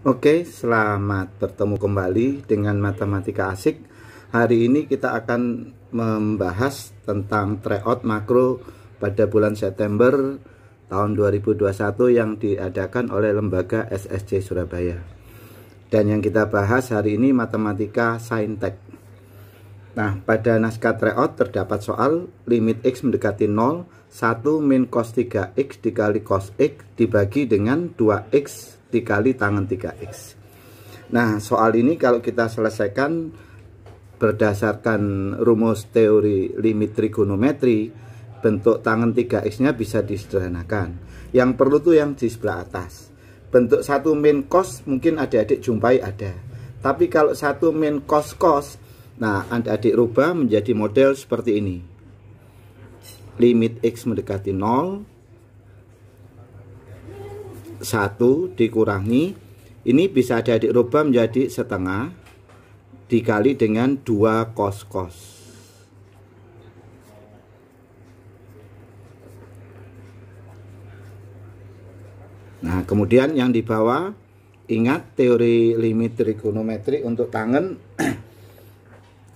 Oke, selamat bertemu kembali dengan Matematika Asik. Hari ini kita akan membahas tentang tryout makro pada bulan September tahun 2021 yang diadakan oleh lembaga SSC Surabaya. Dan yang kita bahas hari ini matematika saintek. Nah, pada naskah tryout terdapat soal limit X mendekati 0, 1 min cos 3X dikali cos X dibagi dengan 2X dikali tangan 3X. Nah, soal ini kalau kita selesaikan berdasarkan rumus teori limit trigonometri, bentuk tangan 3X nya bisa disederhanakan. Yang perlu tuh yang di sebelah atas. Bentuk 1 min cos mungkin adik-adik jumpai ada. Tapi kalau 1 min cos, nah adik-adik rubah menjadi model seperti ini. Limit X mendekati 0, 1 dikurangi, ini bisa adik-adik rubah menjadi setengah dikali dengan 2 cos. Nah, kemudian yang di bawah, ingat teori limit trigonometri untuk tangan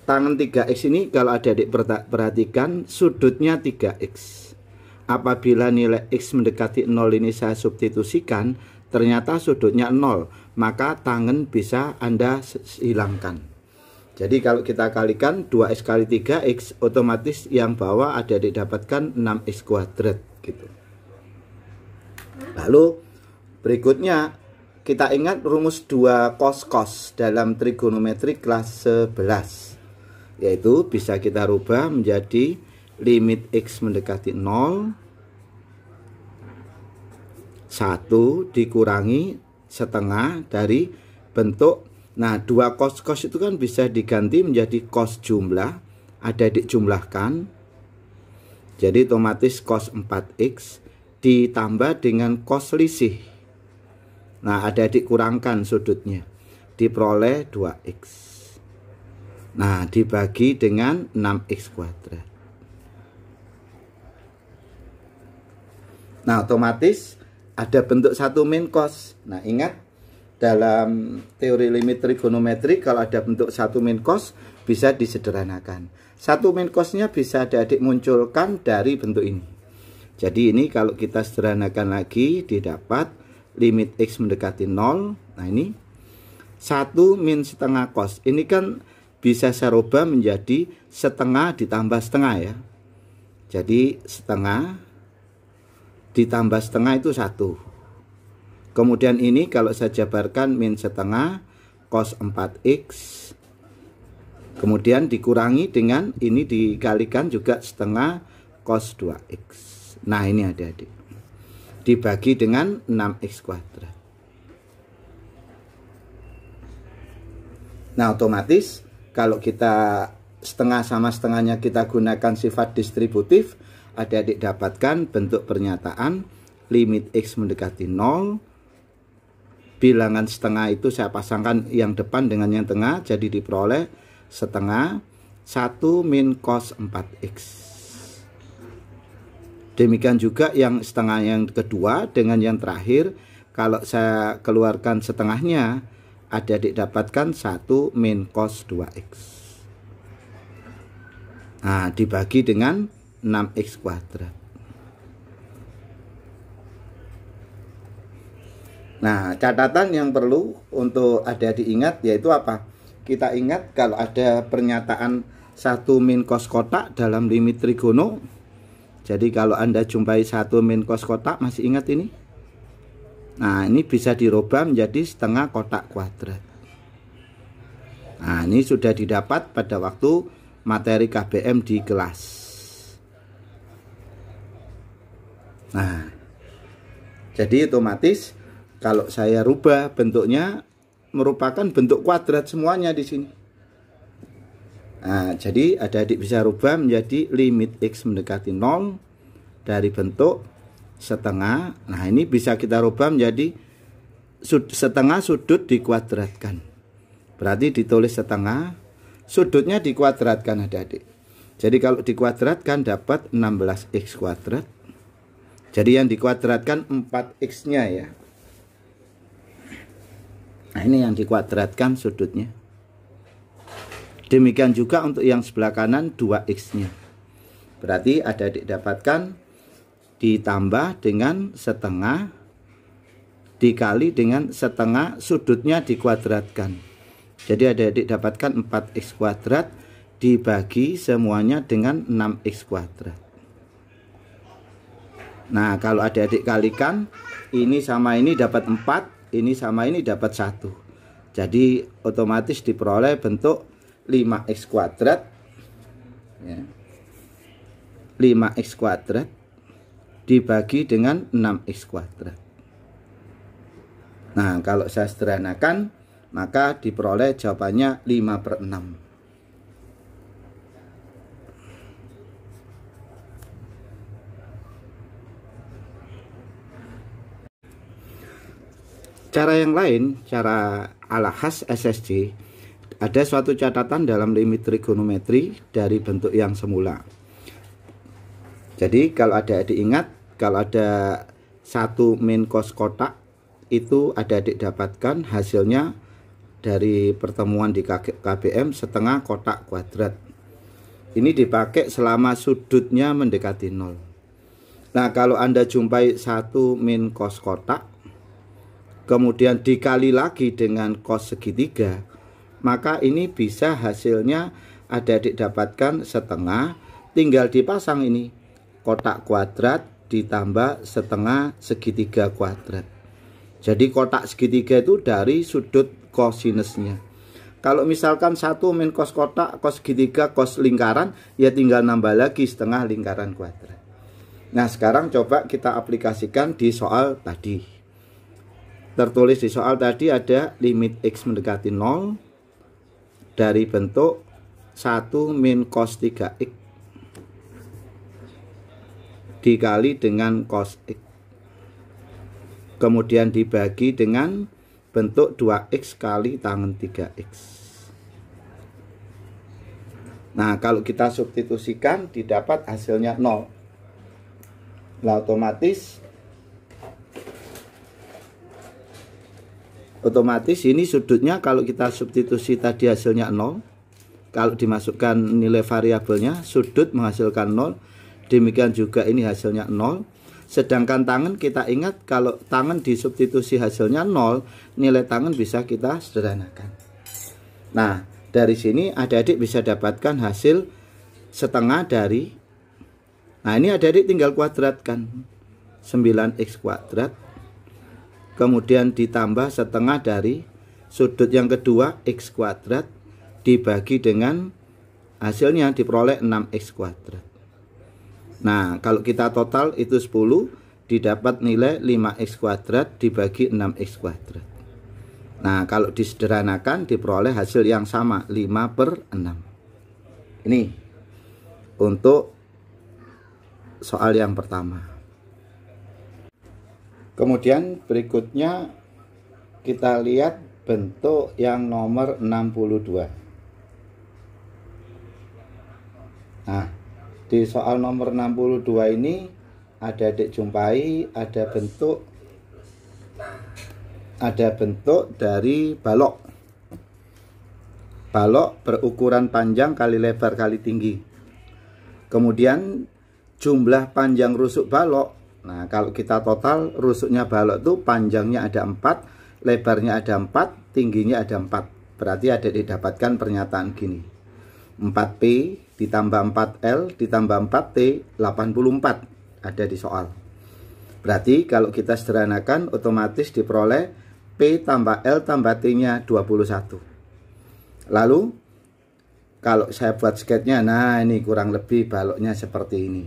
tangan 3X ini kalau adik-adik perhatikan sudutnya 3X. Apabila nilai X mendekati 0 ini saya substitusikan, ternyata sudutnya 0, maka tangen bisa Anda hilangkan. Jadi kalau kita kalikan 2X kali 3X, otomatis yang bawah adik-adik dapatkan 6X kuadrat gitu. Lalu berikutnya kita ingat rumus 2 cos dalam trigonometri kelas 11, yaitu bisa kita rubah menjadi limit X mendekati 0, 1 dikurangi setengah dari bentuk. Nah, 2 cos itu kan bisa diganti menjadi cos jumlah, adik-adik jumlahkan. Jadi otomatis cos 4X ditambah dengan cos selisih. Nah, adik-adik kurangkan sudutnya, diperoleh 2X. Nah, dibagi dengan 6X kuadrat. Nah, otomatis ada bentuk 1 min cos. Nah, ingat dalam teori limit trigonometri kalau ada bentuk 1 min cos bisa disederhanakan. 1 min cosnya bisa adik-adik munculkan dari bentuk ini. Jadi ini kalau kita sederhanakan lagi didapat limit X mendekati 0. Nah, ini 1 min setengah cos. Ini kan bisa saya rubah menjadi setengah ditambah setengah ya. Jadi setengah ditambah setengah itu 1. Kemudian ini kalau saya jabarkan min setengah cos 4X, kemudian dikurangi dengan ini dikalikan juga setengah cos 2X. Nah, ini adik-adik dibagi dengan 6X kuadrat. Nah, otomatis kalau kita setengah sama setengahnya kita gunakan sifat distributif, adik-adik dapatkan bentuk pernyataan limit X mendekati 0. Bilangan setengah itu saya pasangkan yang depan dengan yang tengah, jadi diperoleh setengah 1 min cos 4X. Demikian juga yang setengah yang kedua dengan yang terakhir, kalau saya keluarkan setengahnya, adik-adik dapatkan 1 min cos 2X. Nah, dibagi dengan 6X kuadrat. Nah, catatan yang perlu untuk adik-adik ingat yaitu apa? Kita ingat kalau ada pernyataan 1 min cos kotak dalam limit trigono. Jadi kalau Anda jumpai 1 min cos kotak, masih ingat ini? Nah, ini bisa dirubah menjadi setengah kotak kuadrat. Nah, ini sudah didapat pada waktu materi KBM di kelas. Nah, jadi otomatis kalau saya rubah bentuknya merupakan bentuk kuadrat semuanya di sini. Nah, jadi adik-adik bisa rubah menjadi limit X mendekati 0 dari bentuk setengah. Nah, ini bisa kita rubah menjadi setengah sudut dikuadratkan. Berarti ditulis setengah, sudutnya dikuadratkan adik-adik. Jadi kalau dikuadratkan dapat 16X kuadrat. Jadi yang dikuadratkan 4X-nya ya. Nah, ini yang dikuadratkan sudutnya. Demikian juga untuk yang sebelah kanan 2x-nya. Berarti adik-adik dapatkan ditambah dengan setengah dikali dengan setengah, sudutnya dikuadratkan. Jadi adik-adik dapatkan 4x kuadrat dibagi semuanya dengan 6x kuadrat. Nah, kalau adik-adik kalikan, ini sama ini dapat 4, ini sama ini dapat 1. Jadi otomatis diperoleh bentuk 5x kuadrat ya. 5x kuadrat dibagi dengan 6x kuadrat. Nah, kalau saya sederhanakan, maka diperoleh jawabannya 5/6. Cara yang lain, cara ala khas SSJ, ada suatu catatan dalam limit trigonometri dari bentuk yang semula. Jadi kalau adik-adik ingat, kalau ada satu min cos kotak, itu adik-adik dapatkan hasilnya dari pertemuan di KBM setengah kotak kuadrat. Ini dipakai selama sudutnya mendekati 0. Nah, kalau Anda jumpai satu min cos kotak, kemudian dikali lagi dengan cos segitiga, maka ini bisa hasilnya adik-adik dapatkan setengah, tinggal dipasang ini kotak kuadrat ditambah setengah segitiga kuadrat. Jadi kotak segitiga itu dari sudut kosinusnya. Kalau misalkan satu min cos kotak, cos segitiga, cos lingkaran, ya tinggal nambah lagi setengah lingkaran kuadrat. Nah, sekarang coba kita aplikasikan di soal tadi. Tertulis di soal tadi ada limit x mendekati 0 dari bentuk 1 min cos 3x dikali dengan cos x, kemudian dibagi dengan bentuk 2x kali tangen 3x. Nah, kalau kita substitusikan didapat hasilnya 0. Nah, otomatis ini sudutnya kalau kita substitusi tadi hasilnya 0, kalau dimasukkan nilai variabelnya sudut menghasilkan 0, demikian juga ini hasilnya 0. Sedangkan tangen kita ingat kalau tangen disubstitusi hasilnya 0, nilai tangen bisa kita sederhanakan. Nah, dari sini adik-adik bisa dapatkan hasil setengah dari, nah ini adik-adik tinggal kuadratkan 9x kuadrat, kemudian ditambah setengah dari sudut yang kedua x kuadrat dibagi dengan hasilnya diperoleh 6x kuadrat. Nah, kalau kita total itu 10, didapat nilai 5x kuadrat dibagi 6x kuadrat. Nah, kalau disederhanakan diperoleh hasil yang sama, 5/6. Ini untuk soal yang pertama. Kemudian berikutnya kita lihat bentuk yang nomor 62. Nah, di soal nomor 62 ini adik-adik jumpai ada bentuk dari balok. Balok berukuran panjang kali lebar kali tinggi. Kemudian jumlah panjang rusuk balok. Nah, kalau kita total rusuknya balok itu panjangnya ada 4, lebarnya ada 4, tingginya ada 4. Berarti ada didapatkan pernyataan gini. 4P ditambah 4L ditambah 4T 84 ada di soal. Berarti kalau kita sederhanakan otomatis diperoleh P tambah L tambah T nya 21. Lalu kalau saya buat sketnya, nah ini kurang lebih baloknya seperti ini.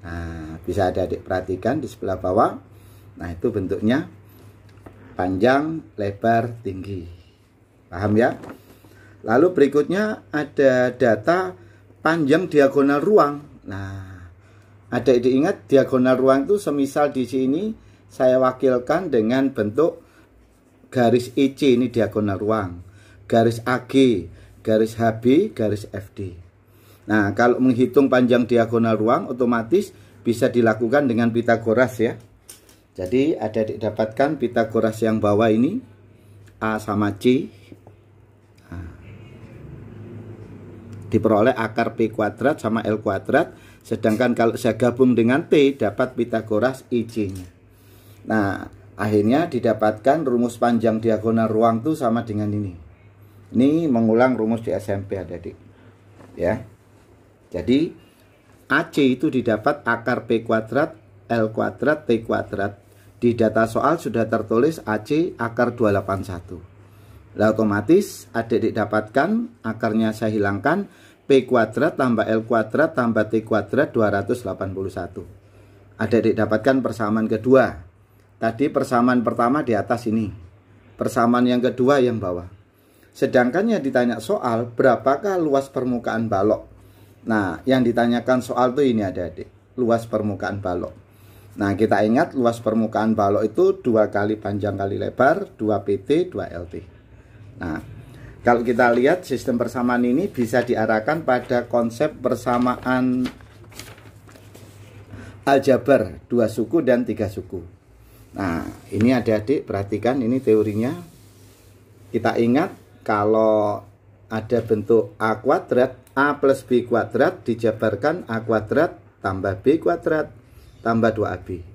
Nah, bisa adik-adik perhatikan di sebelah bawah. Nah, itu bentuknya panjang, lebar, tinggi. Paham ya? Lalu berikutnya ada data panjang diagonal ruang. Nah, adik-adik ingat diagonal ruang itu semisal di sini saya wakilkan dengan bentuk garis EC, ini diagonal ruang, garis AG, garis HB, garis FD. Nah, kalau menghitung panjang diagonal ruang otomatis bisa dilakukan dengan Pitagoras ya. Jadi adik-adik dapatkan Pitagoras yang bawah ini A sama C, diperoleh akar P kuadrat sama L kuadrat. Sedangkan kalau saya gabung dengan T, dapat Pitagoras IC-nya. Nah, akhirnya didapatkan rumus panjang diagonal ruang itu sama dengan ini. Ini mengulang rumus di SMP, adik-adik. Ya. Jadi, AC itu didapat akar P kuadrat, L kuadrat, T kuadrat. Di data soal sudah tertulis AC akar 281. Nah, otomatis adik didapatkan, akarnya saya hilangkan, P kuadrat tambah L kuadrat tambah T kuadrat 281. Adik didapatkan persamaan kedua. Tadi persamaan pertama di atas ini, persamaan yang kedua yang bawah. Sedangkan yang ditanya soal, berapakah luas permukaan balok? Nah, yang ditanyakan soal itu ini adik-adik, luas permukaan balok. Nah, kita ingat luas permukaan balok itu 2 kali panjang kali lebar, 2 PT, 2 LT. Nah, kalau kita lihat sistem persamaan ini bisa diarahkan pada konsep persamaan aljabar 2 suku dan 3 suku. Nah, ini adik-adik perhatikan, ini teorinya. Kita ingat kalau ada bentuk A kuadrat, A plus B kuadrat dijabarkan A kuadrat tambah B kuadrat tambah 2AB.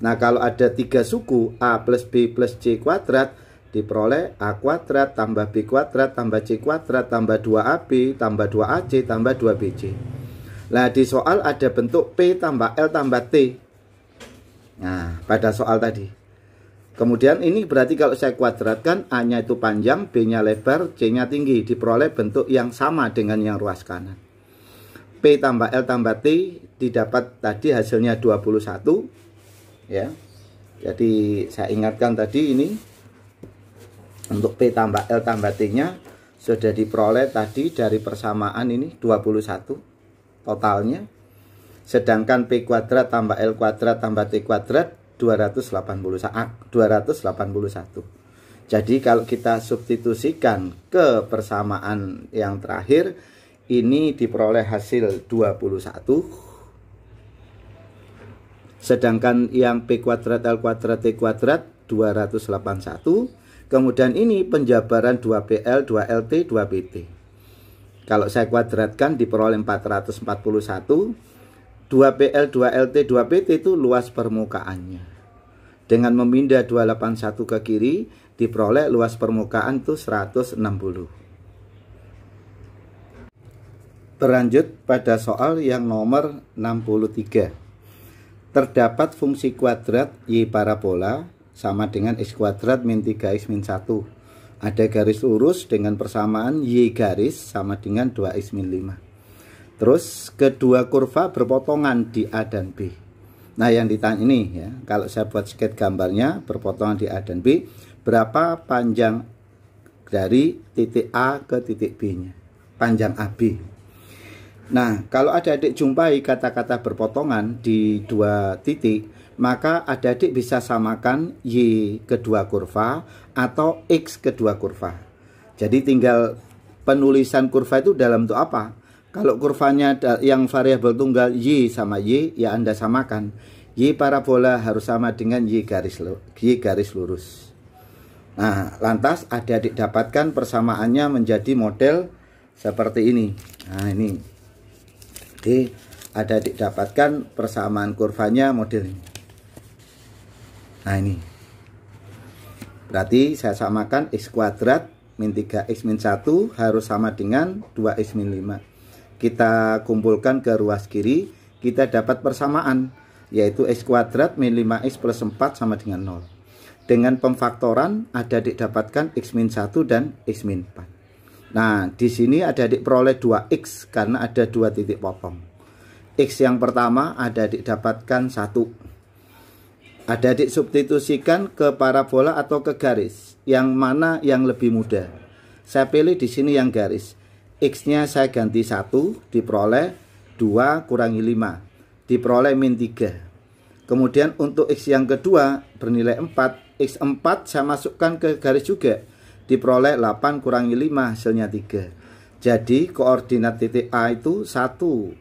Nah, kalau ada 3 suku, A plus B plus C kuadrat, diperoleh A kuadrat tambah B kuadrat tambah C kuadrat tambah 2AB tambah 2AC tambah 2BC. Nah, di soal ada bentuk P tambah L tambah T. Nah, pada soal tadi. Kemudian ini berarti kalau saya kuadratkan, A-nya itu panjang, B-nya lebar, C-nya tinggi. Diperoleh bentuk yang sama dengan yang ruas kanan. P tambah L tambah T didapat tadi hasilnya 21. Ya. Jadi saya ingatkan tadi ini. Untuk P tambah L tambah T-nya sudah diperoleh tadi dari persamaan ini 21 totalnya. Sedangkan P kuadrat tambah L kuadrat tambah T kuadrat 281. Jadi kalau kita substitusikan ke persamaan yang terakhir, ini diperoleh hasil 21. Sedangkan yang P kuadrat L kuadrat T kuadrat 281. Kemudian ini penjabaran 2PL, 2LT, 2PT. Kalau saya kuadratkan diperoleh 441. 2PL, 2LT, 2PT itu luas permukaannya. Dengan memindah 281 ke kiri, diperoleh luas permukaan itu 160. Berlanjut pada soal yang nomor 63. Terdapat fungsi kuadrat Y parabola sama dengan X kuadrat min 3X min 1. Ada garis lurus dengan persamaan Y garis sama dengan 2X min 5. Terus kedua kurva berpotongan di A dan B. Nah, yang ditanya ini ya, kalau saya buat sketch gambarnya berpotongan di A dan B, berapa panjang dari titik A ke titik B-nya? Panjang AB. Nah, kalau adik-adik jumpai kata-kata berpotongan di dua titik, maka adik-adik bisa samakan Y kedua kurva atau X kedua kurva. Jadi tinggal penulisan kurva itu dalam bentuk apa? Kalau kurvanya yang variabel tunggal Y sama Y, ya Anda samakan. Y parabola harus sama dengan Y garis lurus. Nah, lantas adik-adik dapatkan persamaannya menjadi model seperti ini. Nah, ini. Jadi, adik-adik dapatkan persamaan kurvanya model ini. Nah, ini. Berarti saya samakan X kuadrat min 3X min 1 harus sama dengan 2X min 5. Kita kumpulkan ke ruas kiri, kita dapat persamaan, yaitu X kuadrat min 5X plus 4 sama dengan 0. Dengan pemfaktoran, adik-adik dapatkan X min 1 dan X min 4. Nah, di sini adik-adik peroleh 2X karena ada 2 titik potong. X yang pertama adik-adik dapatkan 1. Adik-adik substitusikan ke parabola atau ke garis. Yang mana yang lebih mudah? Saya pilih di sini yang garis. X-nya saya ganti 1, diperoleh 2 kurangi 5, diperoleh min 3. Kemudian untuk X yang kedua bernilai 4, X4 saya masukkan ke garis juga, diperoleh 8 kurangi 5, hasilnya 3. Jadi koordinat titik A itu 1,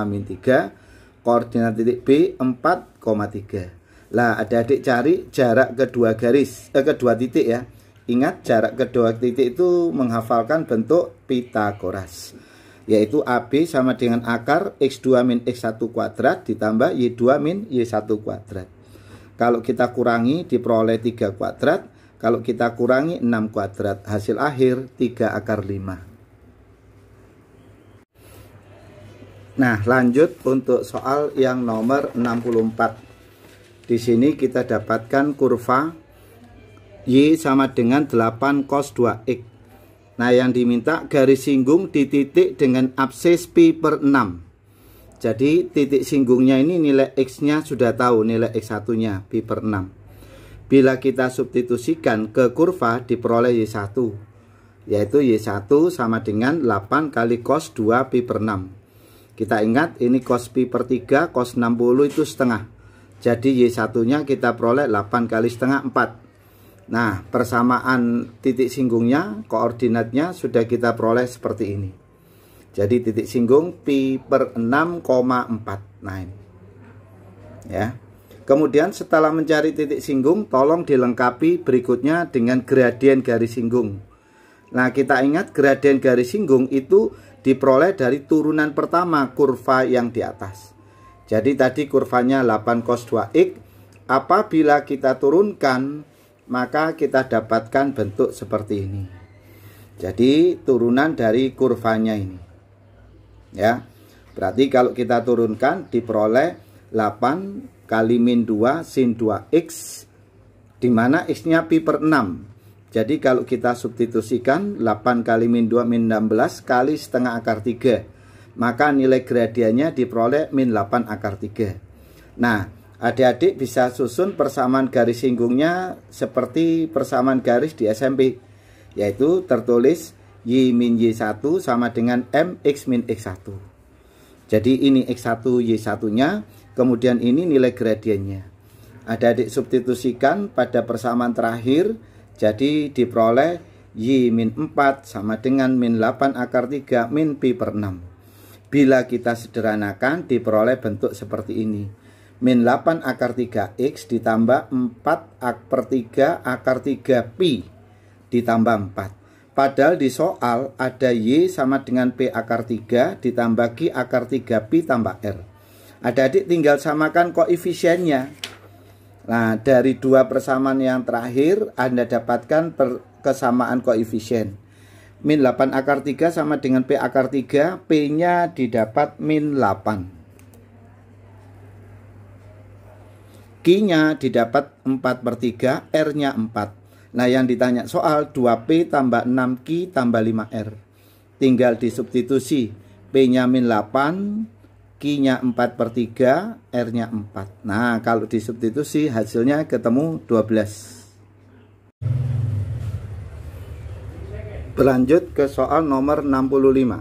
min 3, koordinat titik B 4,3. Lah adik-adik cari jarak kedua garis, kedua titik ya. Ingat, jarak kedua titik itu menghafalkan bentuk Pythagoras, yaitu AB sama dengan akar X2 min X1 kuadrat ditambah Y2 min Y1 kuadrat. Kalau kita kurangi diperoleh 3 kuadrat, kalau kita kurangi 6 kuadrat, hasil akhir 3 akar 5. Nah, lanjut untuk soal yang nomor 64. Di sini kita dapatkan kurva Y sama dengan 8 cos 2X. Nah, yang diminta garis singgung di titik dengan absis pi per 6. Jadi titik singgungnya ini nilai X-nya sudah tahu, nilai X1-nya pi per 6. Bila kita substitusikan ke kurva diperoleh Y1, yaitu Y1 sama dengan 8 kali cos 2 pi per 6. Kita ingat ini cos pi per 3, cos 60 itu setengah. Jadi Y1-nya kita peroleh 8 kali setengah 4. Nah, persamaan titik singgungnya, koordinatnya sudah kita peroleh seperti ini. Jadi titik singgung pi per 6,4. Nah, ini. Ya. Kemudian setelah mencari titik singgung, tolong dilengkapi berikutnya dengan gradien garis singgung. Nah, kita ingat gradien garis singgung itu diperoleh dari turunan pertama kurva yang di atas. Jadi tadi kurvanya 8 cos 2X. Apabila kita turunkan, maka kita dapatkan bentuk seperti ini. Jadi turunan dari kurvanya ini. Ya. Berarti kalau kita turunkan diperoleh 8 kali min 2 sin 2x, di mana x-nya pi per 6. Jadi kalau kita substitusikan 8 kali min 2 min 16 kali setengah akar 3, maka nilai gradiennya diperoleh min 8 akar 3. Nah, adik-adik bisa susun persamaan garis singgungnya seperti persamaan garis di SMP, yaitu tertulis Y min Y1 sama dengan MX min X1. Jadi ini X1 Y1 nya, kemudian ini nilai gradiennya. Adik-adik substitusikan pada persamaan terakhir, jadi diperoleh Y min 4 sama dengan min 8 akar 3 min pi per 6. Bila kita sederhanakan diperoleh bentuk seperti ini. Min 8 akar 3x ditambah 4 per 3 akar 3 pi ditambah 4. Padahal di soal ada Y sama dengan P akar 3 ditambah Q akar 3 pi tambah R. Adik-adik tinggal samakan koefisiennya. Nah, dari dua persamaan yang terakhir Anda dapatkan kesamaan koefisien. Min 8 akar 3 sama dengan P akar 3, P-nya didapat min 8. Q-nya didapat 4 per 3, R-nya 4. Nah, yang ditanya soal 2P tambah 6Q tambah 5R. Tinggal disubstitusi. P-nya min 8, Q-nya 4 per 3, R-nya 4. Nah, kalau disubstitusi hasilnya ketemu 12. Berlanjut ke soal nomor 65.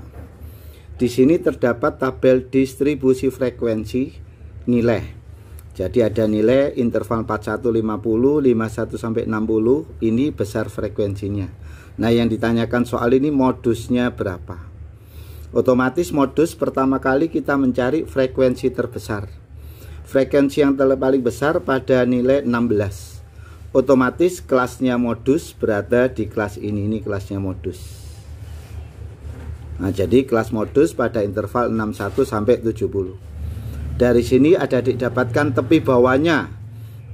Di sini terdapat tabel distribusi frekuensi nilai. Jadi ada nilai interval 4150, 51 sampai 60, ini besar frekuensinya. Nah, yang ditanyakan soal ini modusnya berapa? Otomatis modus pertama kali kita mencari frekuensi terbesar. Frekuensi yang paling besar pada nilai 16. Otomatis kelasnya modus berada di kelas ini kelasnya modus. Nah, jadi kelas modus pada interval 61 sampai 70. Dari sini adik-adik dapatkan tepi bawahnya.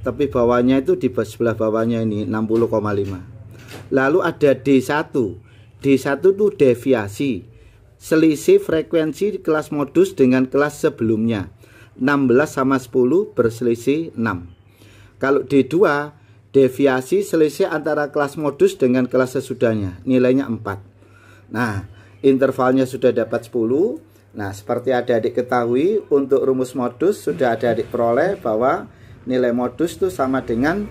Tepi bawahnya itu di sebelah bawahnya ini 60,5. Lalu ada D1. D1 itu deviasi. Selisih frekuensi kelas modus dengan kelas sebelumnya. 16 sama 10 berselisih 6. Kalau D2, deviasi selisih antara kelas modus dengan kelas sesudahnya. Nilainya 4. Nah, intervalnya sudah dapat 10. Nah, seperti adik-adik ketahui, untuk rumus modus sudah adik-adik peroleh bahwa nilai modus itu sama dengan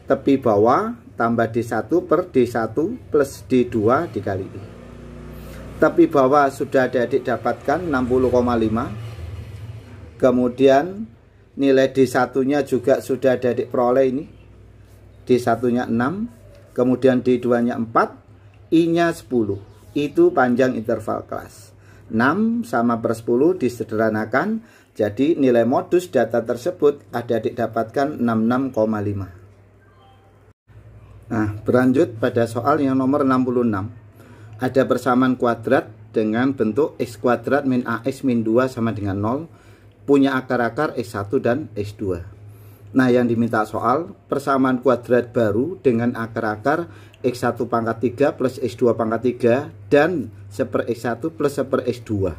tepi bawah tambah D1 per D1 plus D2 dikali I. Tepi bawah sudah adik-adik dapatkan 60,5. Kemudian nilai D1-nya juga sudah adik-adik peroleh ini. D1-nya 6, kemudian D2-nya 4, I-nya 10. Itu panjang interval kelas. 6 sama per 10 disederhanakan, jadi nilai modus data tersebut adik-adik dapatkan 66,5. Nah, berlanjut pada soal yang nomor 66. Ada persamaan kuadrat dengan bentuk x kuadrat min ax min 2 sama dengan 0, punya akar-akar x1 dan x2. Nah, yang diminta soal persamaan kuadrat baru dengan akar-akar x1 pangkat 3 plus x2 pangkat 3 dan 1/x1 plus 1/x2.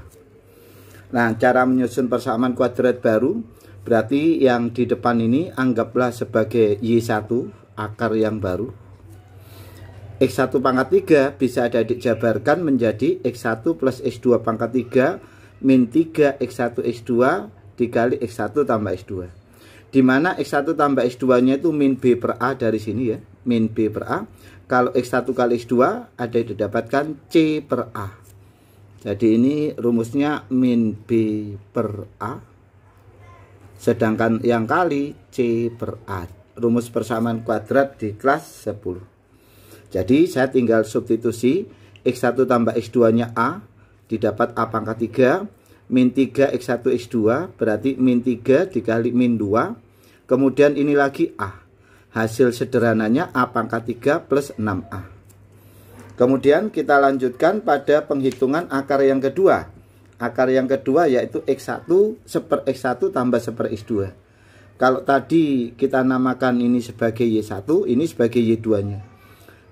Nah, cara menyusun persamaan kuadrat baru berarti yang di depan ini anggaplah sebagai y1, akar yang baru. x1 pangkat 3 bisa adik jabarkan menjadi x1 plus x2 pangkat 3 min 3 x1 x2 dikali x1 tambah x2. Dimana x1 tambah x2 nya itu min b per a dari sini ya, min b per a. Kalau x1 kali x2 ada didapatkan c per a. Jadi ini rumusnya min b per a, sedangkan yang kali c per a. Rumus persamaan kuadrat di kelas 10. Jadi saya tinggal substitusi x1 tambah x2 nya a, didapat a pangkat 3 min 3 x1 x2 berarti min 3 dikali min 2. Kemudian ini lagi a, hasil sederhananya a pangkat 3 plus 6a. Kemudian kita lanjutkan pada penghitungan akar yang kedua. Akar yang kedua yaitu x1 1/x1 tambah 1/x2. Kalau tadi kita namakan ini sebagai y1, ini sebagai y2 nya.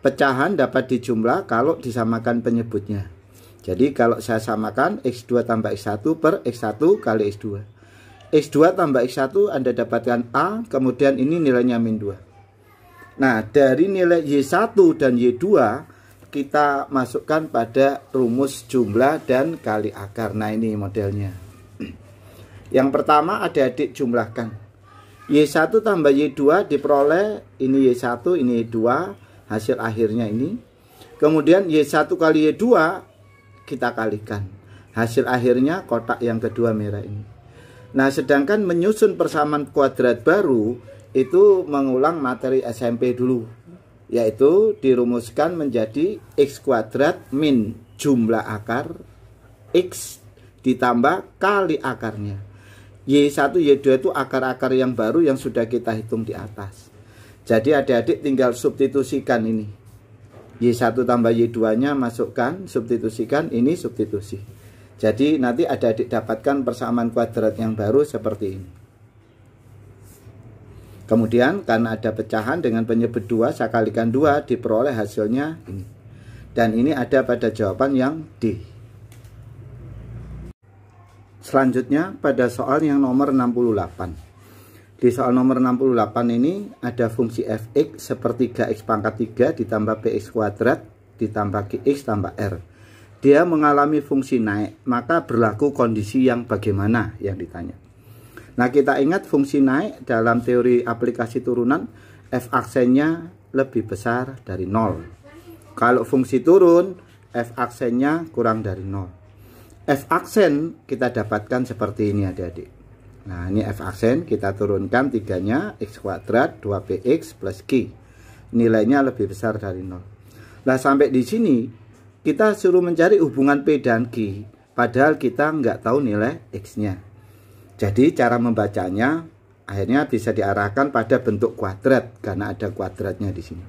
Pecahan dapat dijumlah kalau disamakan penyebutnya. Jadi kalau saya samakan x2 tambah x1 per x1 kali x2. x2 tambah x1 Anda dapatkan a, kemudian ini nilainya min 2. Nah, dari nilai y1 dan y2 kita masukkan pada rumus jumlah dan kali akar. Nah, ini modelnya. Yang pertama adik-adik jumlahkan. y1 tambah y2 diperoleh ini y1, ini y2, hasil akhirnya ini. Kemudian y1 kali y2 kita kalikan. Hasil akhirnya kotak yang kedua merah ini. Nah, sedangkan menyusun persamaan kuadrat baru itu mengulang materi SMP dulu, yaitu dirumuskan menjadi x kuadrat min jumlah akar x ditambah kali akarnya. Y1, Y2 itu akar-akar yang baru yang sudah kita hitung di atas. Jadi adik-adik tinggal substitusikan ini. Y1 tambah Y2 nya masukkan, substitusikan, ini substitusi. Jadi nanti adik-adik dapatkan persamaan kuadrat yang baru seperti ini. Kemudian karena ada pecahan dengan penyebut 2, saya kalikan 2, diperoleh hasilnya ini. Dan ini ada pada jawaban yang D. Selanjutnya pada soal yang nomor 68. Di soal nomor 68 ini ada fungsi fx sepertiga x pangkat 3 ditambah px kuadrat ditambah qx tambah r. Dia mengalami fungsi naik, maka berlaku kondisi yang bagaimana yang ditanya. Nah, kita ingat fungsi naik dalam teori aplikasi turunan, f aksennya lebih besar dari 0. Kalau fungsi turun, f aksennya kurang dari 0. F aksen kita dapatkan seperti ini adik-adik. Nah, ini f aksen kita turunkan 3-nya x kuadrat 2px plus q. Nilainya lebih besar dari 0. Nah, sampai di sini kita suruh mencari hubungan p dan q, padahal kita nggak tahu nilai x-nya. Jadi cara membacanya akhirnya bisa diarahkan pada bentuk kuadrat karena ada kuadratnya di sini.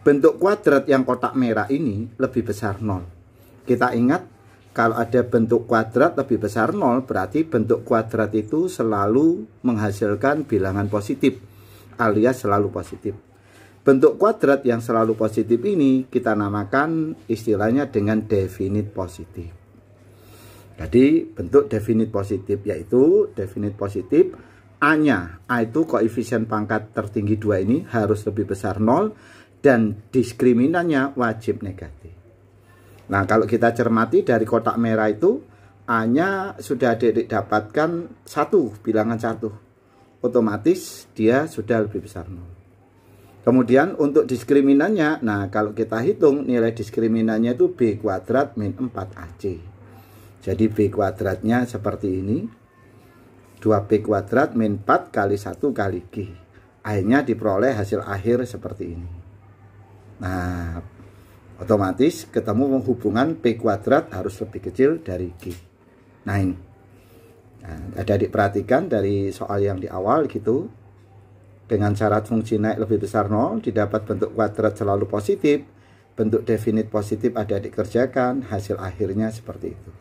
Bentuk kuadrat yang kotak merah ini lebih besar 0. Kita ingat kalau ada bentuk kuadrat lebih besar 0, berarti bentuk kuadrat itu selalu menghasilkan bilangan positif, alias selalu positif. Bentuk kuadrat yang selalu positif ini kita namakan istilahnya dengan definite positif. Jadi bentuk definite positif yaitu definite positif A-nya, A itu koefisien pangkat tertinggi 2 ini harus lebih besar 0 dan diskriminannya wajib negatif. Nah, kalau kita cermati dari kotak merah itu A-nya sudah didapatkan 1, bilangan 1. Otomatis dia sudah lebih besar 0. Kemudian untuk diskriminannya, nah kalau kita hitung nilai diskriminannya itu B kuadrat min 4AC. Jadi B kuadratnya seperti ini. 2B kuadrat min 4 kali 1 kali Q. Akhirnya diperoleh hasil akhir seperti ini. Nah, otomatis ketemu hubungan P kuadrat harus lebih kecil dari Q. Nah, ini. Nah, adik-adik perhatikan dari soal yang di awal gitu. dengan syarat fungsi naik lebih besar 0, didapat bentuk kuadrat selalu positif, bentuk definit positif adik-adik kerjakan, hasil akhirnya seperti itu.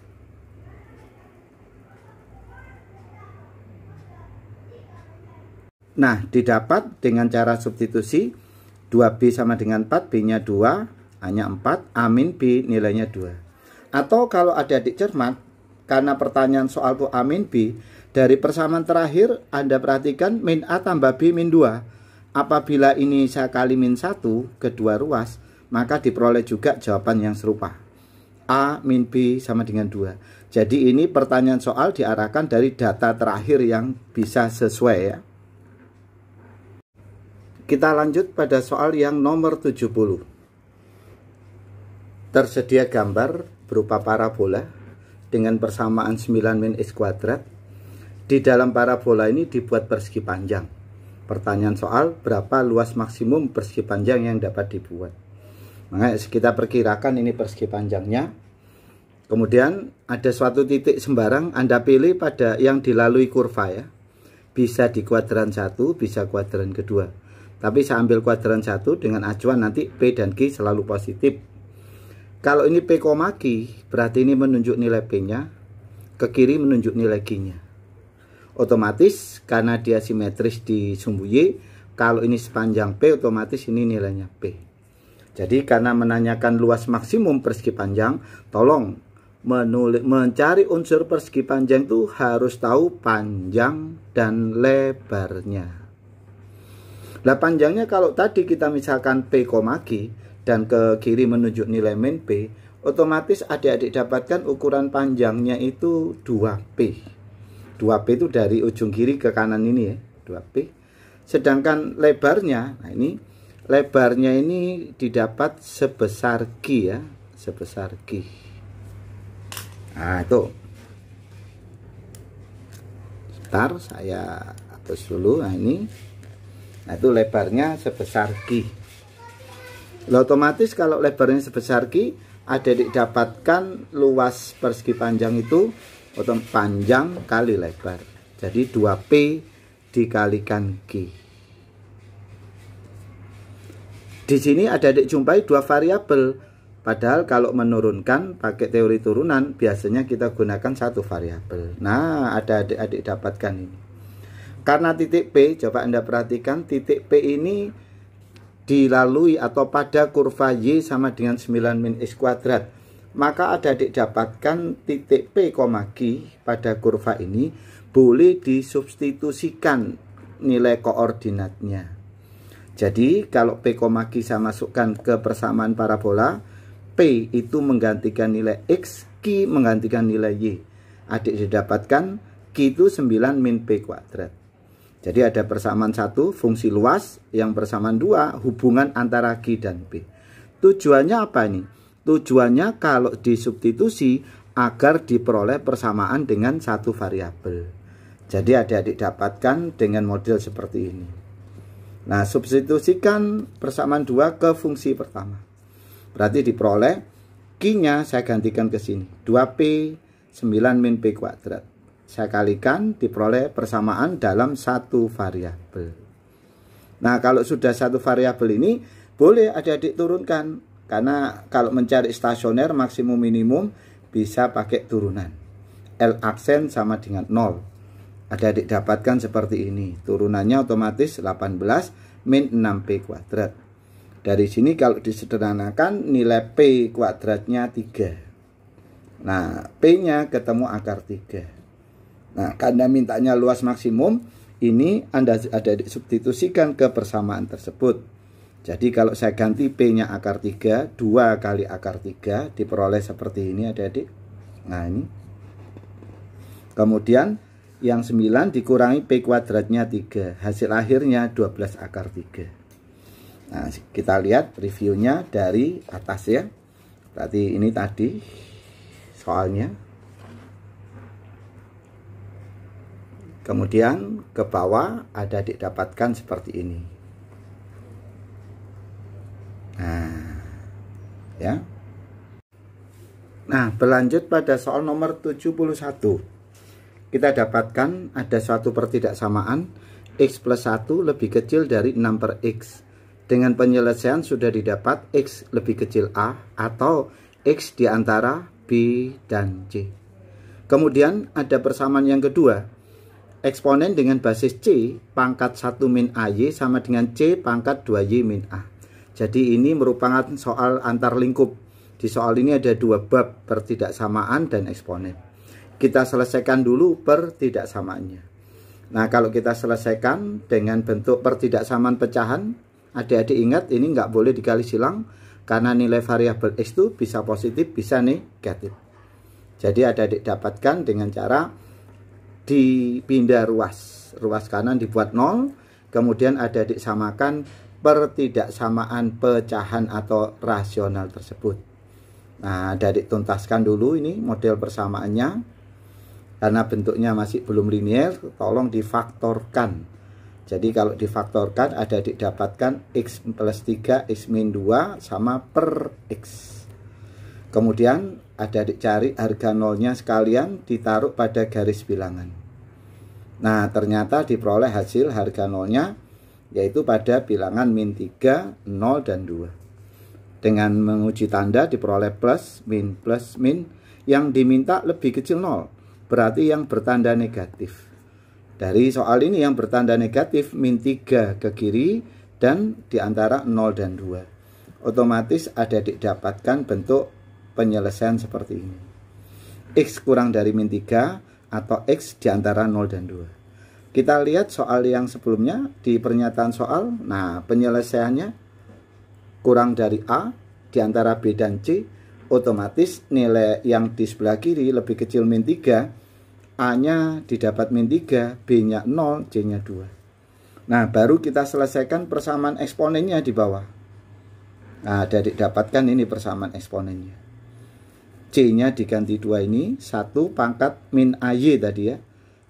Nah, didapat dengan cara substitusi 2B sama dengan 4, B-nya 2, A-nya 4, A min B nilainya 2. Atau kalau adik-adik cermat, karena pertanyaan soal itu A min B, dari persamaan terakhir Anda perhatikan min A tambah B min 2. Apabila ini saya kali min 1 kedua ruas, maka diperoleh juga jawaban yang serupa. A min B sama dengan 2. Jadi ini pertanyaan soal diarahkan dari data terakhir yang bisa sesuai ya. Kita lanjut pada soal yang nomor 70. Tersedia gambar berupa parabola dengan persamaan 9 min X kuadrat. Di dalam parabola ini dibuat persegi panjang. Pertanyaan soal, berapa luas maksimum persegi panjang yang dapat dibuat? Maka kita perkirakan ini persegi panjangnya. Kemudian ada suatu titik sembarang, Anda pilih pada yang dilalui kurva ya. Bisa di kuadran 1, bisa kuadran kedua. Tapi saya ambil kuadran 1 dengan acuan nanti P dan Q selalu positif. Kalau ini P, Q, berarti ini menunjuk nilai P-nya, ke kiri menunjuk nilai Q-nya. Otomatis karena dia simetris di sumbu Y, kalau ini sepanjang P, otomatis ini nilainya P. Jadi karena menanyakan luas maksimum persegi panjang, tolong mencari unsur persegi panjang itu harus tahu panjang dan lebarnya. Nah, panjangnya kalau tadi kita misalkan P, Q dan ke kiri menunjuk nilai min P, otomatis adik-adik dapatkan ukuran panjangnya itu 2P. 2P itu dari ujung kiri ke kanan ini ya, 2P. Sedangkan lebarnya, nah ini lebarnya ini didapat sebesar Q ya, sebesar Q. Nah, itu. Sebentar, saya hapus dulu. Nah, ini. Nah, itu lebarnya sebesar Q. Nah, otomatis kalau lebarnya sebesar Q, adik dapatkan luas persegi panjang itu panjang kali lebar. Jadi 2P dikalikan Q. Di sini adik jumpai dua variabel. Padahal kalau menurunkan pakai teori turunan biasanya kita gunakan satu variabel. Nah, ada adik-adik dapatkan ini. Karena titik P, coba Anda perhatikan titik P ini dilalui atau pada kurva Y sama dengan 9 min X kuadrat. Maka adik dapatkan titik P, Q pada kurva ini boleh disubstitusikan nilai koordinatnya. Jadi kalau P, Q saya masukkan ke persamaan parabola, P itu menggantikan nilai X, Q menggantikan nilai Y. Adik didapatkan Q itu 9 min P kuadrat. Jadi ada persamaan 1 fungsi luas, yang persamaan 2 hubungan antara Q dan P. Tujuannya apa ini? Tujuannya kalau disubstitusi agar diperoleh persamaan dengan satu variabel. Jadi adik-adik dapatkan dengan model seperti ini. Nah, substitusikan persamaan 2 ke fungsi pertama. Berarti diperoleh Q-nya saya gantikan ke sini. 2P 9 min P kuadrat. Saya kalikan diperoleh persamaan dalam satu variabel. Nah, kalau sudah satu variabel ini boleh adik-adik turunkan. Karena kalau mencari stasioner maksimum minimum bisa pakai turunan. L aksen sama dengan 0. Adik-adik dapatkan seperti ini. Turunannya otomatis 18 min 6P kuadrat. Dari sini kalau disederhanakan nilai P kuadratnya 3. Nah, P-nya ketemu akar 3. Nah, karena mintanya luas maksimum, ini Anda ada substitusikan ke persamaan tersebut. Jadi kalau saya ganti P-nya akar 3, 2 kali akar 3 diperoleh seperti ini adik-adik. Nah, ini. Kemudian yang 9 dikurangi P kuadratnya 3. Hasil akhirnya 12 akar 3. Nah, kita lihat reviewnya dari atas ya. Berarti ini tadi soalnya. Kemudian ke bawah ada didapatkan seperti ini. Nah, ya. Nah, berlanjut pada soal nomor 71. Kita dapatkan ada suatu pertidaksamaan X plus 1 lebih kecil dari 6 per X. Dengan penyelesaian sudah didapat X lebih kecil A atau X di antara B dan C. Kemudian ada persamaan yang kedua. Eksponen dengan basis C pangkat 1 min AY sama dengan C pangkat 2Y min A. Jadi ini merupakan soal antar lingkup. Di soal ini ada dua bab, pertidaksamaan dan eksponen. Kita selesaikan dulu pertidaksamaannya. Nah, kalau kita selesaikan dengan bentuk pertidaksamaan pecahan, adik-adik ingat ini nggak boleh dikali silang karena nilai variabel X itu bisa positif, bisa negatif. Jadi adik-adik dapatkan dengan cara dipindah ruas kanan dibuat 0, kemudian adik-adik samakan pertidaksamaan pecahan atau rasional tersebut. Nah, adik-adik tuntaskan dulu ini model persamaannya. Karena bentuknya masih belum linear, tolong difaktorkan. Jadi kalau difaktorkan adik-adik dapatkan X plus 3, X min 2 sama per X. Kemudian adik-adik cari harga nolnya sekalian ditaruh pada garis bilangan. Nah, ternyata diperoleh hasil harga nolnya yaitu pada bilangan min 3, 0, dan 2. Dengan menguji tanda diperoleh plus min yang diminta lebih kecil 0. Berarti yang bertanda negatif. Dari soal ini yang bertanda negatif min 3 ke kiri dan di antara 0 dan 2. Otomatis adik-adik dapatkan bentuk penyelesaian seperti ini. X kurang dari min 3 atau X di antara 0 dan 2. Kita lihat soal yang sebelumnya di pernyataan soal. Nah, penyelesaiannya kurang dari A di antara B dan C. Otomatis nilai yang di sebelah kiri lebih kecil min 3. A-nya didapat min 3, B-nya 0, C-nya 2. Nah, baru kita selesaikan persamaan eksponennya di bawah. Nah, adik dapatkan ini persamaan eksponennya. C-nya diganti 2 ini, 1 pangkat min AY tadi ya.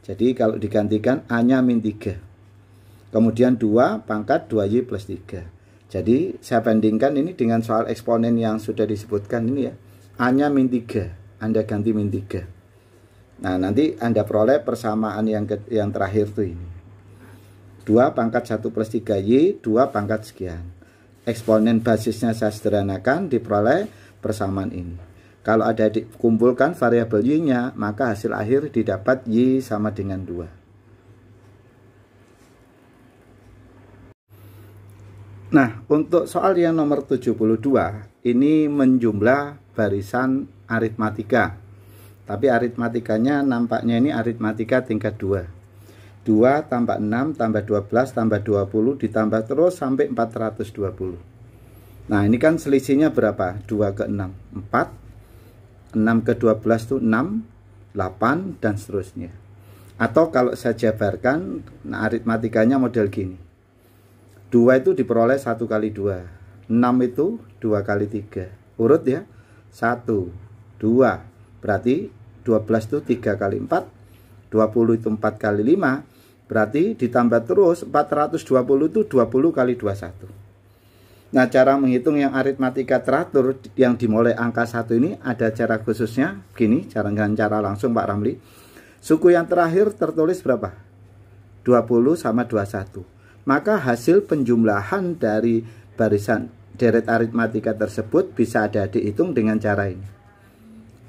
Jadi kalau digantikan A-nya min 3. Kemudian 2 pangkat 2Y plus 3. Jadi saya bandingkan ini dengan soal eksponen yang sudah disebutkan ini ya. A-nya min 3, Anda ganti min 3. Nah, nanti Anda peroleh persamaan yang terakhir tuh ini. 2 pangkat 1 plus 3Y, 2 pangkat sekian. Eksponen basisnya saya sederhanakan, diperoleh persamaan ini. Kalau ada dikumpulkan variabel Y-nya, maka hasil akhir didapat Y sama dengan 2. Nah, untuk soal yang nomor 72, ini menjumlah barisan aritmatika. Tapi aritmatikanya nampaknya ini aritmatika tingkat 2. 2 tambah 6 tambah 12 tambah 20 ditambah terus sampai 420. Nah, ini kan selisihnya berapa? 2 ke 6, 4. 6 ke 12 itu 6, 8, dan seterusnya. Atau kalau saya jabarkan, nah aritmatikanya model gini. 2 itu diperoleh 1 kali 2. 6 itu 2 kali 3. Urut ya. 1, 2. Berarti 12 itu 3 kali 4. 20 itu 4 kali 5. Berarti ditambah terus 420 itu 20 kali 21. Nah, cara menghitung yang aritmatika teratur yang dimulai angka 1 ini ada cara khususnya. Gini, dengan cara langsung Pak Ramli. Suku yang terakhir tertulis berapa? 20 sama 21. Maka hasil penjumlahan dari barisan deret aritmatika tersebut bisa ada dihitung dengan cara ini.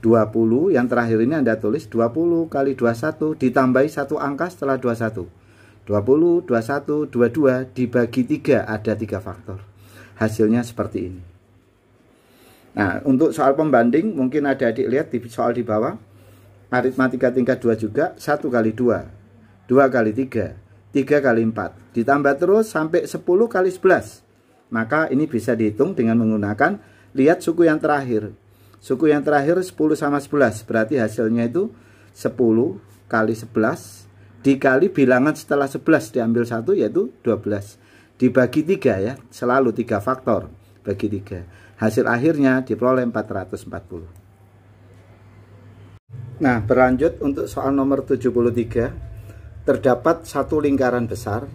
20 yang terakhir ini Anda tulis 20 kali 21 ditambahi satu angka setelah 21. 20, 21, 22 dibagi 3 ada 3 faktor. Hasilnya seperti ini. Nah, untuk soal pembanding mungkin adik-adik lihat di soal di bawah. Aritmatika tingkat 2 juga 1 kali 2, 2 kali 3, 3 kali 4. Ditambah terus sampai 10 kali 11. Maka ini bisa dihitung dengan menggunakan lihat suku yang terakhir. Suku yang terakhir 10 sama 11. Berarti hasilnya itu 10 kali 11 dikali bilangan setelah 11 diambil 1 yaitu 12. Dibagi 3 ya, selalu 3 faktor bagi 3. Hasil akhirnya diperoleh 440. Nah, berlanjut untuk soal nomor 73. Terdapat satu lingkaran besar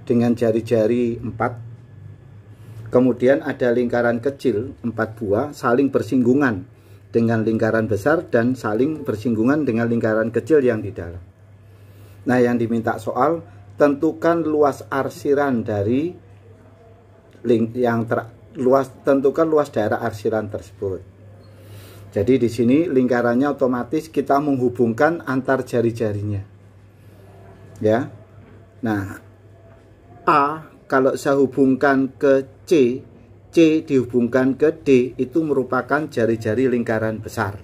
dengan jari-jari 4. Kemudian ada lingkaran kecil 4 buah saling bersinggungan dengan lingkaran besar dan saling bersinggungan dengan lingkaran kecil yang di dalam. Nah, yang diminta soal tentukan luas arsiran dari tentukan luas daerah arsiran tersebut. Jadi di sini lingkarannya otomatis kita menghubungkan antar jari-jarinya. Ya. Nah, A kalau saya hubungkan ke C dihubungkan ke D, itu merupakan jari-jari lingkaran besar.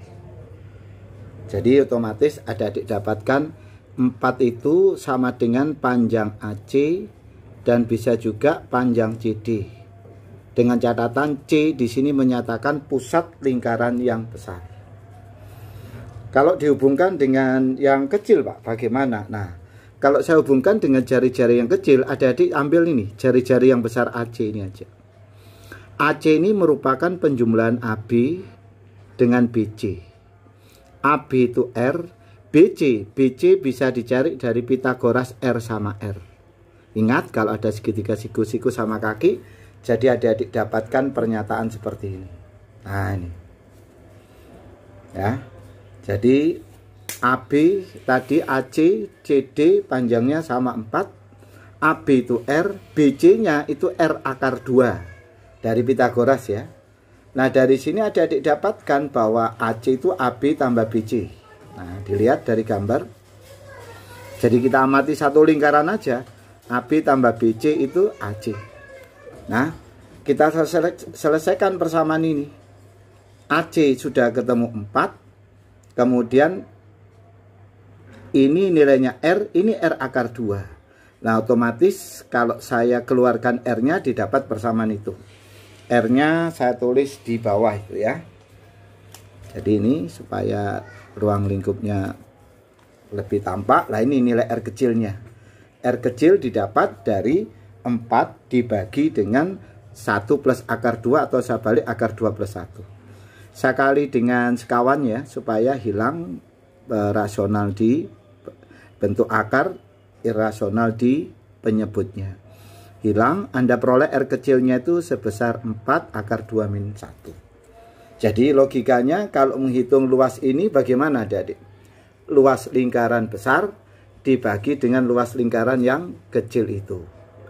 Jadi otomatis adik-adik dapatkan 4 itu sama dengan panjang AC dan bisa juga panjang CD. Dengan catatan C di sini menyatakan pusat lingkaran yang besar. Kalau dihubungkan dengan yang kecil, Pak, bagaimana? Nah, kalau saya hubungkan dengan jari-jari yang kecil, adik-adik ambil ini, jari-jari yang besar AC ini aja. AC ini merupakan penjumlahan AB dengan BC. AB itu R, BC bisa dicari dari Pitagoras R sama R. Ingat, kalau ada segitiga siku-siku sama kaki, jadi adik-adik dapatkan pernyataan seperti ini. Nah, ini. Ya. Jadi AB tadi AC, CD panjangnya sama 4. AB itu R, BC-nya itu R akar 2 dari Pitagoras ya. Nah, dari sini adik-adik dapatkan bahwa AC itu AB tambah BC. Nah, dilihat dari gambar. Jadi kita amati satu lingkaran aja. AB tambah BC itu AC. Nah, kita selesaikan persamaan ini. AC sudah ketemu 4. Kemudian ini nilainya R, ini R akar 2. Nah, otomatis kalau saya keluarkan R-nya didapat persamaan itu. R-nya saya tulis di bawah itu ya. Jadi ini supaya ruang lingkupnya lebih tampak. Nah, ini nilai R kecilnya. R kecil didapat dari 4 dibagi dengan 1 plus akar 2 atau saya balik akar 2 plus 1. Saya kali dengan sekawan ya, supaya hilang rasional di bentuk akar, irasional di penyebutnya. Hilang, Anda peroleh R kecilnya itu sebesar 4 akar 2 min 1. Jadi logikanya kalau menghitung luas ini bagaimana adik-adik? Luas lingkaran besar dibagi dengan luas lingkaran yang kecil itu.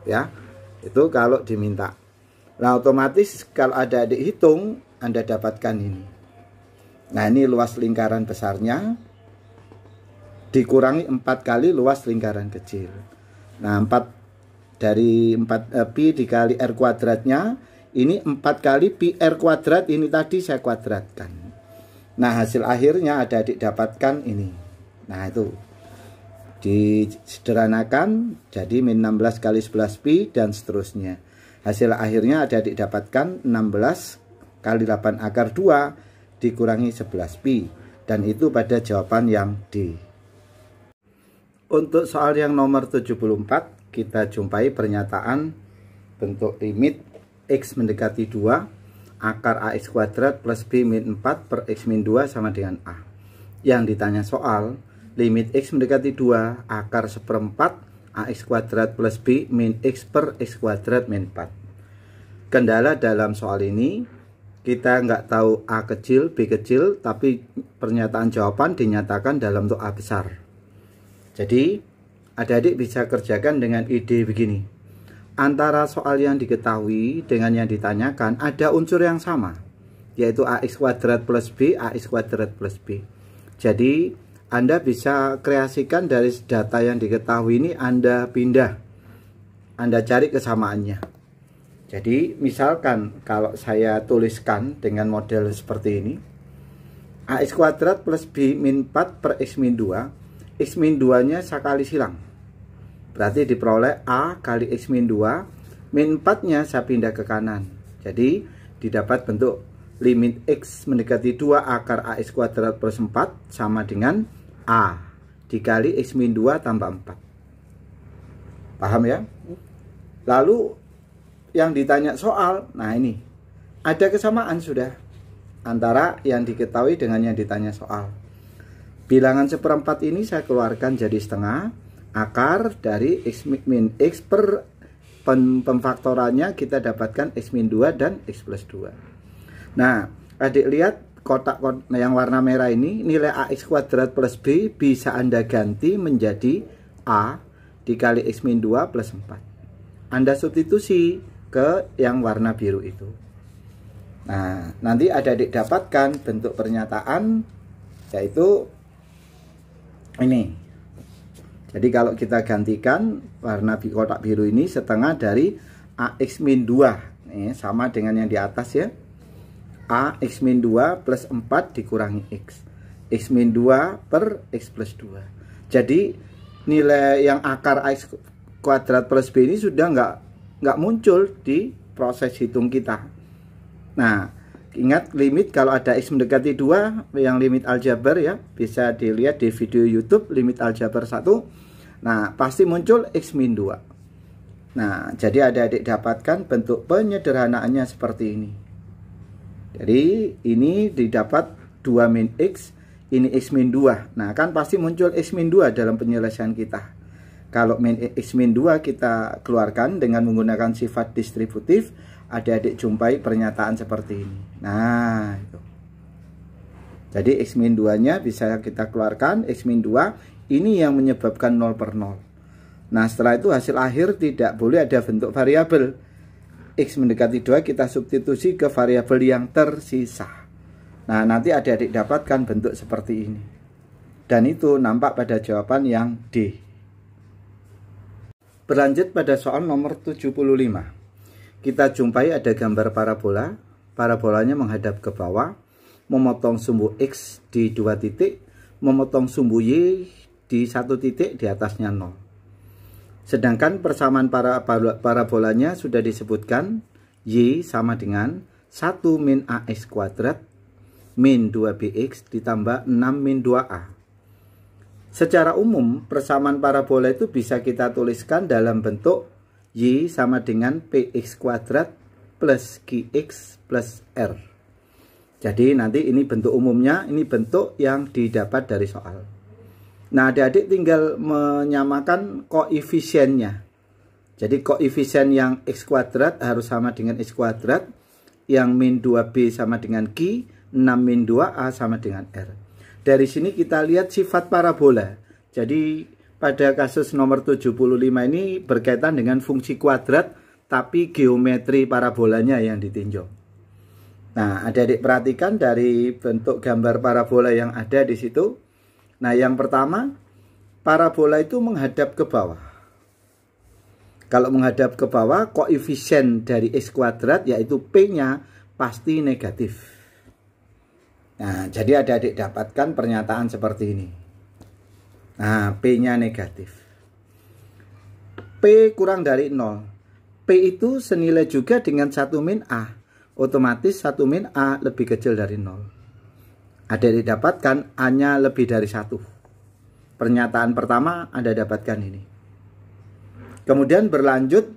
Ya, itu kalau diminta. Nah, otomatis kalau adik-adik hitung, Anda dapatkan ini. Nah, ini luas lingkaran besarnya dikurangi 4 kali luas lingkaran kecil. Nah, 4 dari 4 pi dikali R kuadratnya, ini 4 kali pi R kuadrat, ini tadi saya kuadratkan. Nah, hasil akhirnya adik-adik dapatkan ini. Nah, itu disederhanakan jadi min 16 kali 11 pi dan seterusnya. Hasil akhirnya adik-adik dapatkan 16 kali 8 akar 2 dikurangi 11 pi, dan itu pada jawaban yang D. Untuk soal yang nomor 74 kita jumpai pernyataan bentuk limit X mendekati 2 akar AX kuadrat plus B min 4 per X min 2 sama dengan A. Yang ditanya soal limit X mendekati 2 akar 1/4 AX kuadrat plus B min X per X kuadrat min 4. Kendala dalam soal ini, kita nggak tahu A kecil, B kecil, tapi pernyataan jawaban dinyatakan dalam bentuk A besar. Jadi adik-adik bisa kerjakan dengan ide begini. Antara soal yang diketahui dengan yang ditanyakan ada unsur yang sama, yaitu AX kuadrat plus B, AX kuadrat plus B. Jadi Anda bisa kreasikan dari data yang diketahui ini, Anda pindah, Anda cari kesamaannya. Jadi misalkan kalau saya tuliskan dengan model seperti ini, AX kuadrat plus B min 4 per X min 2, X min 2 nya saya kali silang, berarti diperoleh A kali X min 2, min 4 nya saya pindah ke kanan, jadi didapat bentuk limit X mendekati 2 akar AX kuadrat plus 4 sama dengan A dikali X min 2 tambah 4. Paham ya? Lalu yang ditanya soal, nah ini ada kesamaan sudah antara yang diketahui dengan yang ditanya soal. Bilangan 1/4 ini saya keluarkan jadi setengah, akar dari X min X per pemfaktorannya kita dapatkan X min 2 dan X plus 2. Nah, adik lihat kotak yang warna merah ini, nilai AX kuadrat plus B bisa Anda ganti menjadi A dikali X min 2 plus 4. Anda substitusi ke yang warna biru itu. Nah, nanti adik-adik dapatkan bentuk pernyataan yaitu ini. Jadi kalau kita gantikan warna kotak biru ini setengah dari AX min 2. Nih, sama dengan yang di atas ya. AX min 2 plus 4 dikurangi X. X min 2 per X plus 2. Jadi nilai yang akar X kuadrat plus B ini sudah nggak muncul di proses hitung kita. Nah, ingat limit kalau ada X mendekati 2 yang limit aljabar ya, bisa dilihat di video YouTube limit aljabar 1. Nah, pasti muncul X min 2. Nah, jadi adik-adik dapatkan bentuk penyederhanaannya seperti ini. Jadi ini didapat 2 min X, ini X min 2. Nah, kan pasti muncul X min 2 dalam penyelesaian kita. Kalau min X min 2 kita keluarkan dengan menggunakan sifat distributif, adik-adik jumpai pernyataan seperti ini. Nah, itu. Jadi X min 2-nya bisa kita keluarkan, X min 2 ini yang menyebabkan 0 per 0. Nah, setelah itu hasil akhir tidak boleh ada bentuk variabel. X mendekati 2 kita substitusi ke variabel yang tersisa. Nah, nanti adik-adik dapatkan bentuk seperti ini. Dan itu nampak pada jawaban yang D. Berlanjut pada soal nomor 75. Kita jumpai ada gambar parabola. Parabolanya menghadap ke bawah, memotong sumbu X di 2 titik, memotong sumbu Y di 1 titik, di atasnya 0. Sedangkan persamaan parabolanya sudah disebutkan, Y sama dengan 1 min AX kuadrat min 2BX ditambah 6 min 2A. Secara umum, persamaan parabola itu bisa kita tuliskan dalam bentuk Y sama dengan PX kuadrat plus QX plus R. Jadi nanti ini bentuk umumnya, ini bentuk yang didapat dari soal. Nah, adik-adik tinggal menyamakan koefisiennya. Jadi koefisien yang X kuadrat harus sama dengan X kuadrat, yang min 2B sama dengan Q, 6 min 2A sama dengan R. Dari sini kita lihat sifat parabola. Jadi pada kasus nomor 75 ini berkaitan dengan fungsi kuadrat, tapi geometri parabolanya yang ditinjau. Nah, adik-adik perhatikan dari bentuk gambar parabola yang ada di situ. Nah, yang pertama, parabola itu menghadap ke bawah. Kalau menghadap ke bawah, koefisien dari X kuadrat yaitu P-nya pasti negatif. Nah, jadi adik-adik dapatkan pernyataan seperti ini. Nah, P-nya negatif. P kurang dari 0. P itu senilai juga dengan 1 min A. Otomatis 1 min A lebih kecil dari 0. Adik-adik dapatkan A-nya lebih dari 1. Pernyataan pertama Anda dapatkan ini. Kemudian berlanjut,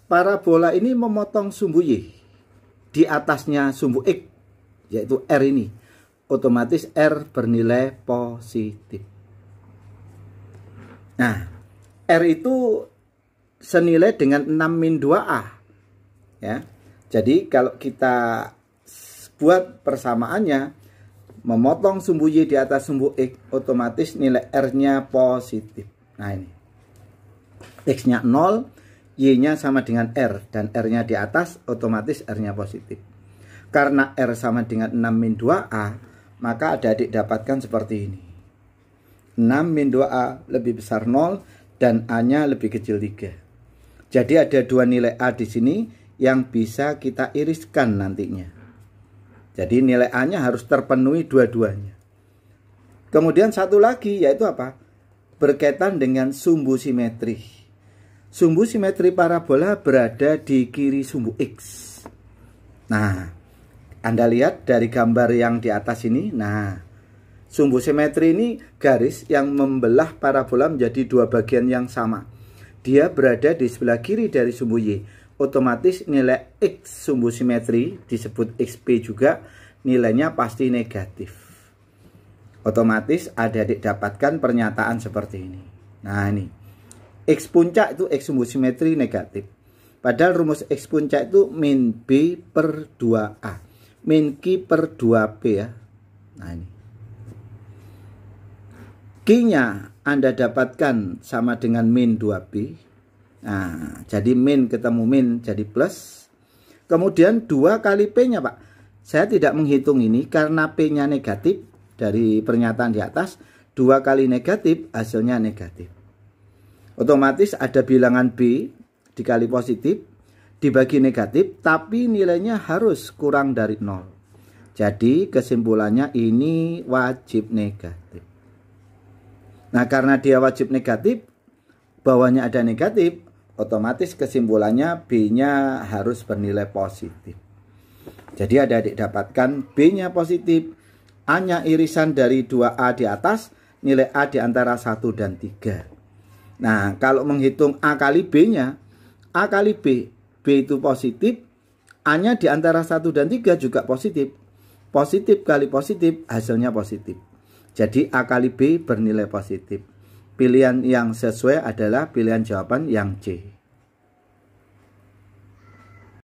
parabola ini memotong sumbu Y. Di atasnya sumbu X, yaitu R ini. Otomatis R bernilai positif. Nah, R itu senilai dengan 6 min 2A. Ya. Jadi kalau kita buat persamaannya, memotong sumbu Y di atas sumbu X, otomatis nilai R-nya positif. Nah, ini. X-nya 0, Y-nya sama dengan R, dan R-nya di atas, otomatis R-nya positif. Karena R sama dengan 6 min 2A, maka adik-adik dapatkan seperti ini. 6 min 2A lebih besar 0 dan A-nya lebih kecil 3. Jadi ada dua nilai A di sini yang bisa kita iriskan nantinya. Jadi nilai A-nya harus terpenuhi dua-duanya. Kemudian satu lagi yaitu apa? Berkaitan dengan sumbu simetri. Sumbu simetri parabola berada di kiri sumbu X. Nah, Anda lihat dari gambar yang di atas ini. Nah, sumbu simetri ini garis yang membelah parabola menjadi dua bagian yang sama. Dia berada di sebelah kiri dari sumbu Y. Otomatis nilai X sumbu simetri disebut XP juga, nilainya pasti negatif. Otomatis adik-adik dapatkan pernyataan seperti ini. Nah, ini X puncak itu X sumbu simetri negatif. Padahal rumus X puncak itu min B per 2A. Min Q per 2P ya. Nah, ini Q-nya Anda dapatkan sama dengan min 2B. Nah, jadi min ketemu min jadi plus. Kemudian 2 kali P-nya, Pak. Saya tidak menghitung ini karena P-nya negatif dari pernyataan di atas. 2 kali negatif, hasilnya negatif. Otomatis ada bilangan B dikali positif, dibagi negatif, tapi nilainya harus kurang dari 0. Jadi kesimpulannya ini wajib negatif. Nah, karena dia wajib negatif, bawahnya ada negatif, otomatis kesimpulannya B-nya harus bernilai positif. Jadi adik-adik dapatkan B-nya positif, A-nya irisan dari 2A di atas, nilai A di antara 1 dan 3. Nah, kalau menghitung A kali B-nya, A kali B, B itu positif, A-nya di antara 1 dan 3 juga positif. Positif kali positif, hasilnya positif. Jadi A kali B bernilai positif. Pilihan yang sesuai adalah pilihan jawaban yang C.